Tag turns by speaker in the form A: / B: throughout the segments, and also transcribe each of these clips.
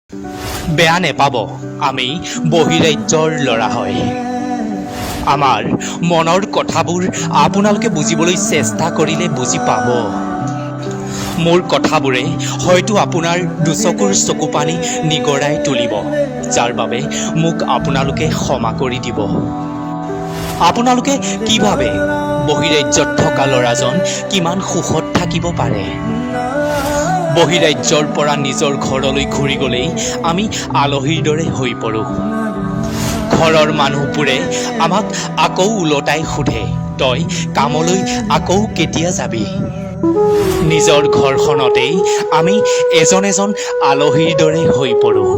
A: বেয়া নেপাব, আমি বহিৰাজ্যৰ ল'ৰা হয়। আমাৰ মনৰ কথাবোৰ আপোনালোকে বুজিবলৈ চেষ্টা কৰিলে বুজি পাব। মোৰ কথাবোৰে হয়তো আপোনাৰ দুচকুৰ চকু পানী নিগৰাই তুলিব, যাৰ বাবে মোক আপোনালোকে ক্ষমা কৰি দিব। আপোনালোকে কি ভাবে বহিৰাজ্যত থকা ল'ৰাজন কিমান সুখত থাকিব পাৰে? বহিৰাজ্যৰ পৰা নিজৰ ঘৰলৈ ঘূৰি গ'লেই আমি আলহীৰ দৰে হৈ পৰোঁ। ঘৰৰ মানুহবোৰে আমাক আকৌ ওলটাই সোধে, তই কামলৈ আকৌ কেতিয়া যাবি? নিজৰ ঘৰখনতেই আমি এজন এজন আলহীৰ দৰে হৈ পৰোঁ।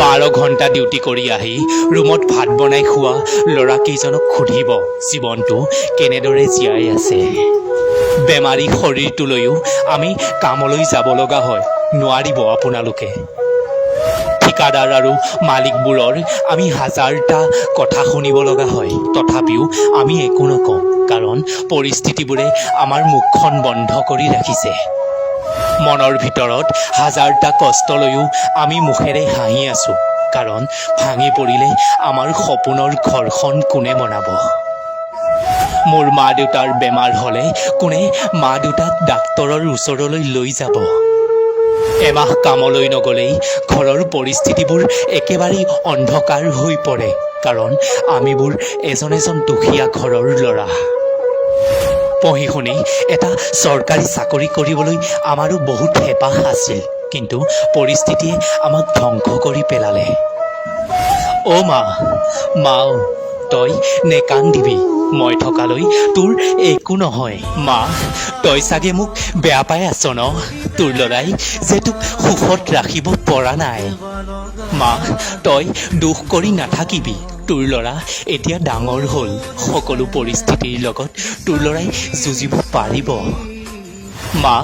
A: 12 ঘণ্টা ডিউটি কৰি আহি ৰুমত ভাত বনাই খোৱা ল'ৰাকেইজনক সুধিব জীৱনটো কেনেদৰে জীয়াই আছে। বেমাৰী শৰীৰটোলৈও আমি কামলৈ যাব লগা হয়, নোৱাৰিব আপোনালোকে। ঠিকাদাৰ আৰু মালিকবোৰৰ আমি হাজাৰটা কথা শুনিব লগা হয়, তথাপিও আমি একো নকওঁ, কাৰণ পৰিস্থিতিবোৰে আমাৰ মুখখন বন্ধ কৰি ৰাখিছে। মনৰ ভিতৰত হাজাৰটা কষ্ট লৈও আমি মুখেৰে হাঁহি আছোঁ, কাৰণ ভাঙি পৰিলে আমাৰ সপোনৰ ঘৰখন কোনে বনাব? মোৰ মা দেউতাৰ বেমাৰ হ'লে কোনে মা দেউতাক ডাক্তৰৰ ওচৰলৈ লৈ যাব? এমাহ কামলৈ নগ'লেই ঘৰৰ পৰিস্থিতিবোৰ একেবাৰেই অন্ধকাৰ হৈ পৰে, কাৰণ আমিবোৰ এজন এজন দুখীয়া ঘৰৰ ল'ৰা। পঢ়ি শুনি এটা চৰকাৰী চাকৰি কৰিবলৈ আমাৰো বহুত হেঁপাহ আছিল, কিন্তু পৰিস্থিতিয়ে আমাক ধ্বংস কৰি পেলালে। অ' মা, তই নেকান্দিবি, মই থকালৈ তোৰ একো নহয়। মা, তই চাগে মোক বেয়া পাই আছ ন? তোৰ ল'ৰাই যে তোক সুখত ৰাখিব পৰা নাই। মা, তই দুখ কৰি নাথাকিবি, তোৰ ল'ৰা এতিয়া ডাঙৰ হ'ল, সকলো পৰিস্থিতিৰ লগত তোৰ ল'ৰাই যুঁজিব পাৰিব। মা,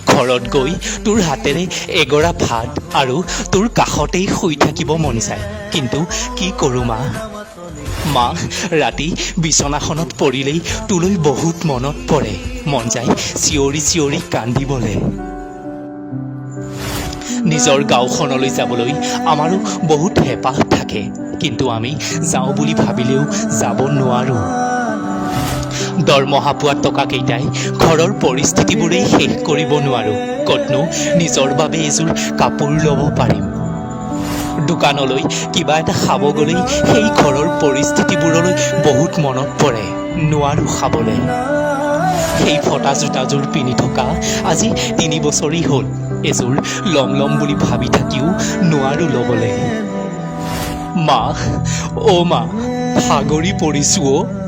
A: ঘৰত গৈ তোৰ হাতেৰে এগৰা ভাত আৰু তোৰ কাষতেই শুই থাকিব মন যায়, কিন্তু কি কৰোঁ মা, ৰাতি বিচনাখনত পৰিলেই তোলৈ বহুত মনত পৰে, মন যায় চিঞৰি চিঞৰি কান্দিবলৈ। নিজৰ গাঁওখনলৈ যাবলৈ আমাৰো বহুত হেঁপাহ থাকে, কিন্তু আমি যাওঁ বুলি ভাবিলেও যাব নোৱাৰোঁ। দৰমহা পোৱা টকাকেইটাই ঘৰৰ পৰিস্থিতিবোৰেই শেষ কৰিব নোৱাৰোঁ, ক'তনো নিজৰ বাবে এযোৰ কাপোৰ ল'ব পাৰিম। দোকানলৈ কিবা এটা খাব গ'লেই সেই ঘৰৰ পৰিস্থিতিবোৰলৈ বহুত মনত পৰে, নোৱাৰোঁ খাবলৈ। সেই ফটা জোতাযোৰ পিন্ধি থকা আজি 3 বছৰেই হ'ল, এযোৰ ল'ম বুলি ভাবি থাকিও নোৱাৰোঁ ল'বলৈ। মা, ভাগৰি পৰিছোঁ অ'।